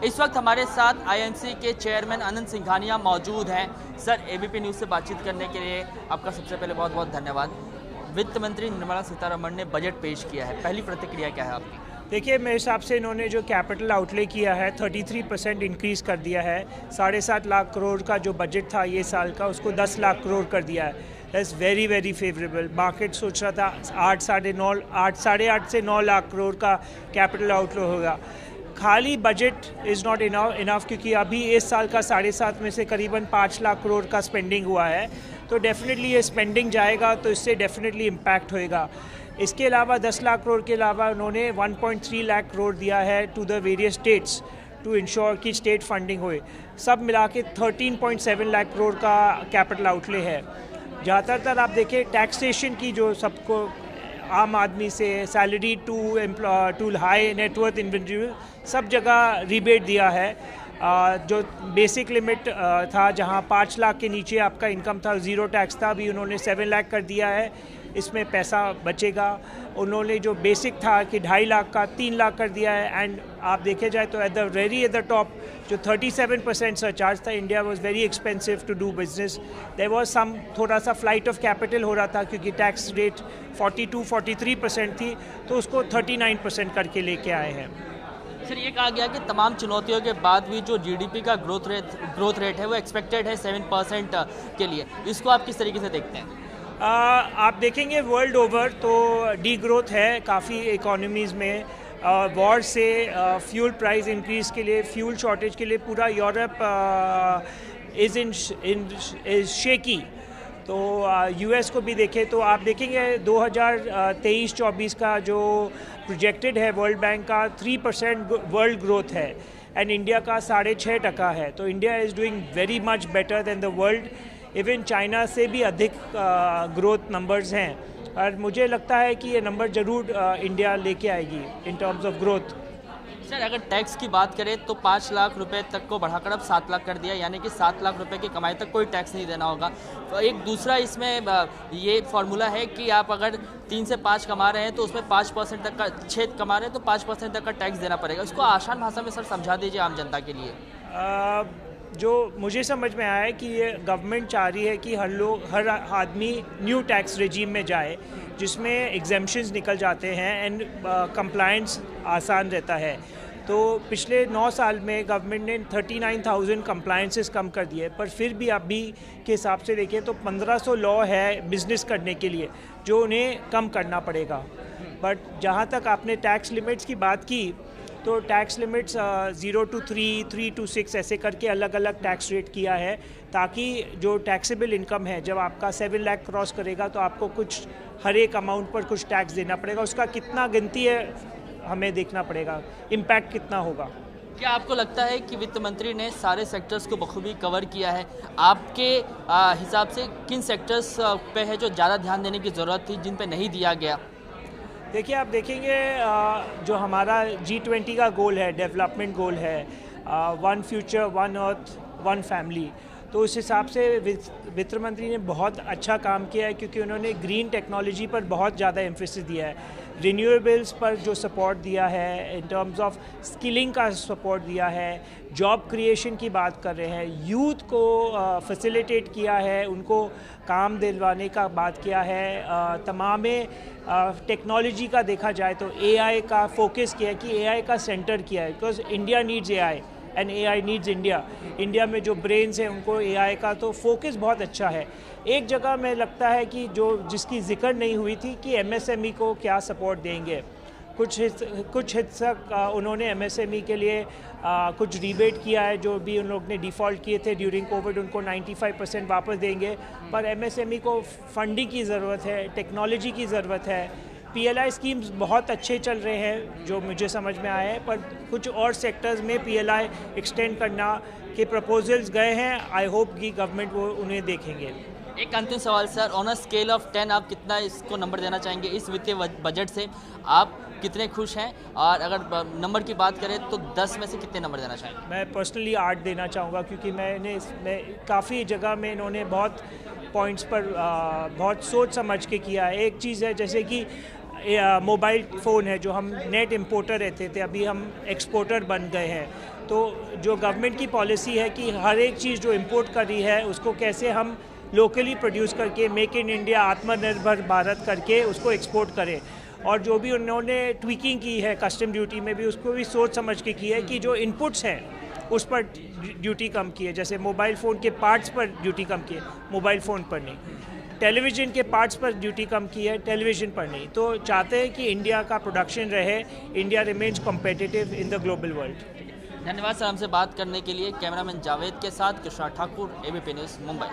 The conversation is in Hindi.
इस वक्त हमारे साथ आईएनसी के चेयरमैन आनंद सिंघानिया मौजूद हैं। सर, एबीपी न्यूज़ से बातचीत करने के लिए आपका सबसे पहले बहुत बहुत धन्यवाद। वित्त मंत्री निर्मला सीतारमण ने बजट पेश किया है, पहली प्रतिक्रिया क्या है आपकी? देखिए, मेरे हिसाब से इन्होंने जो कैपिटल आउटले किया है 33% इंक्रीज़ कर दिया है। 7.5 लाख करोड़ का जो बजट था ये साल का, उसको 10 लाख करोड़ कर दिया है। That's very very favourable. Market सोच रहा था 8 से 9 लाख करोड़ का कैपिटल आउटले होगा। खाली बजट इज़ नॉट इनफ क्योंकि अभी इस साल का 7.5 में से करीबन 5 लाख करोड़ का स्पेंडिंग हुआ है, तो डेफिनेटली ये स्पेंडिंग जाएगा तो इससे डेफिनेटली इम्पैक्ट होएगा। इसके अलावा 10 लाख करोड़ के अलावा उन्होंने 1.3 लाख करोड़ दिया है to the various states to ensure कि स्टेट फंडिंग होए। सब मिला के 13.7 लाख करोड़ का कैपिटल आउटले है। ज़्यादातर आप देखें टैक्सेशन की जो सबको आम आदमी से salary to high net worth individual सब जगह रिबेट दिया है। जो बेसिक लिमिट था जहां 5 लाख के नीचे आपका इनकम था, ज़ीरो टैक्स था, अभी उन्होंने 7 लाख कर दिया है। इसमें पैसा बचेगा। उन्होंने जो बेसिक था कि 2.5 लाख का 3 लाख कर दिया है। एंड आप देखे जाए तो एट द टॉप जो 37% सरचार्ज था, India was very expensive to do business. There was some थोड़ा सा फ्लाइट ऑफ कैपिटल हो रहा था क्योंकि टैक्स रेट 42-43% थी, तो उसको 39% करके लेके आए हैं। सर, ये कहा गया कि तमाम चुनौतियों के बाद भी जो जीडीपी का ग्रोथ रेट है वो एक्सपेक्टेड है 7% के लिए। इसको आप किस तरीके से देखते हैं? आप देखेंगे वर्ल्ड ओवर तो डी ग्रोथ है काफ़ी इकोनॉमीज़ में। वॉर से फ्यूल प्राइस इंक्रीज़ के लिए, फ्यूल शॉर्टेज के लिए पूरा यूरोप इज़ शेकी। तो यूएस को भी देखें तो आप देखेंगे 2023-24 का जो प्रोजेक्टेड है वर्ल्ड बैंक का 3% वर्ल्ड ग्रोथ है एंड इंडिया का 6.5% है। तो India is doing very much better than the world. Even China से भी अधिक ग्रोथ नंबर्स हैं और मुझे लगता है कि ये नंबर ज़रूर इंडिया लेके आएगी in terms of growth. Sir, अगर टैक्स की बात करें तो 5 लाख रुपए तक को बढ़ाकर अब 7 लाख कर दिया, यानी कि 7 लाख रुपए की कमाई तक कोई टैक्स नहीं देना होगा। तो एक दूसरा इसमें ये फार्मूला है कि आप अगर 3 से 5 कमा रहे हैं तो उसमें 5% तक का, 6 कमा रहे हैं तो 5% तक का टैक्स देना पड़ेगा। इसको आसान भाषा में सर समझा दीजिए आम जनता के लिए। जो मुझे समझ में आया है कि ये गवर्नमेंट चाह रही है कि हर आदमी न्यू टैक्स रेजीम में जाए जिसमें एग्जेम्पशंस निकल जाते हैं एंड कंप्लायंस आसान रहता है। तो पिछले 9 साल में गवर्नमेंट ने 39,000 कंप्लायंसेस कम कर दिए, पर फिर भी अभी के हिसाब से देखें तो 1500 लॉ है बिज़नेस करने के लिए जो उन्हें कम करना पड़ेगा। बट जहाँ तक आपने टैक्स लिमिट्स की बात की तो टैक्स लिमिट्स 0 to 3, 3 to 6 ऐसे करके अलग अलग टैक्स रेट किया है ताकि जो टैक्सेबल इनकम है जब आपका 7 लाख क्रॉस करेगा तो आपको कुछ हर एक अमाउंट पर कुछ टैक्स देना पड़ेगा। उसका कितना गिनती है हमें देखना पड़ेगा, इम्पैक्ट कितना होगा। क्या आपको लगता है कि वित्त मंत्री ने सारे सेक्टर्स को बखूबी कवर किया है? आपके हिसाब से किन सेक्टर्स पे है जो ज़्यादा ध्यान देने की ज़रूरत थी, जिन पे नहीं दिया गया? देखिए, आप देखेंगे जो हमारा G20 का गोल है, डेवलपमेंट गोल है, 1 फ्यूचर 1 अर्थ 1 फैमिली, तो उस हिसाब से वित्त मंत्री ने बहुत अच्छा काम किया है क्योंकि उन्होंने ग्रीन टेक्नोलॉजी पर बहुत ज़्यादा एम्फेसिस दिया है, रिन्यूएबल्स पर जो सपोर्ट दिया है, इन टर्म्स ऑफ स्किलिंग का सपोर्ट दिया है, जॉब क्रिएशन की बात कर रहे हैं, यूथ को फैसिलिटेट किया है, उनको काम दिलवाने का बात किया है। तमाम टेक्नोलॉजी का देखा जाए तो एआई का फोकस किया है कि एआई का सेंटर किया है because India needs AI and AI needs India. India में जो ब्रेन्स हैं उनको एआई का तो फोकस बहुत अच्छा है। एक जगह में लगता है कि जिसकी जिक्र नहीं हुई थी कि एमएसएमई को क्या सपोर्ट देंगे। कुछ हिस्सा उन्होंने एमएसएमई के लिए कुछ रिबेट किया है, जो भी उन लोग ने डिफ़ॉल्ट किए थे ड्यूरिंग कोविड उनको 95% वापस देंगे। पर एमएसएमई को फंडिंग की ज़रूरत है, टेक्नोलॉजी की ज़रूरत है। पीएलआई स्कीम्स बहुत अच्छे चल रहे हैं जो मुझे समझ में आया है, पर कुछ और सेक्टर्स में पीएलआई एक्सटेंड करना के प्रपोजल्स गए हैं। आई होप कि गवर्नमेंट वो उन्हें देखेंगे। एक अंतिम सवाल sir, on a scale of 10 आप कितना इसको नंबर देना चाहेंगे? इस वित्तीय बजट से आप कितने खुश हैं? और अगर नंबर की बात करें तो 10 में से कितने नंबर देना चाहेंगे? मैं पर्सनली 8 देना चाहूँगा क्योंकि मैंने इसमें काफ़ी जगह में इन्होंने बहुत पॉइंट्स पर बहुत सोच समझ के किया है। एक चीज़ है जैसे कि मोबाइल फ़ोन है जो हम नेट इंपोर्टर रहते थे, अभी हम एक्सपोर्टर बन गए हैं। तो जो गवर्नमेंट की पॉलिसी है कि हर एक चीज़ जो इंपोर्ट कर रही है उसको कैसे हम लोकली प्रोड्यूस करके मेक इन इंडिया, आत्मनिर्भर भारत करके उसको एक्सपोर्ट करें। और जो भी उन्होंने ट्वीकिंग की है कस्टम ड्यूटी में भी, उसको भी सोच समझ के की है कि जो इनपुट्स हैं उस पर ड्यूटी कम की है। जैसे मोबाइल फ़ोन के पार्ट्स पर ड्यूटी कम की है, मोबाइल फ़ोन पर नहीं। टेलीविज़न के पार्ट्स पर ड्यूटी कम की है, टेलीविज़न पर नहीं। तो चाहते हैं कि इंडिया का प्रोडक्शन रहे, India remains competitive in the global world. धन्यवाद सर हमसे बात करने के लिए। कैमरामैन जावेद के साथ कृष्णा ठाकुर, एबीपी न्यूज़, मुंबई।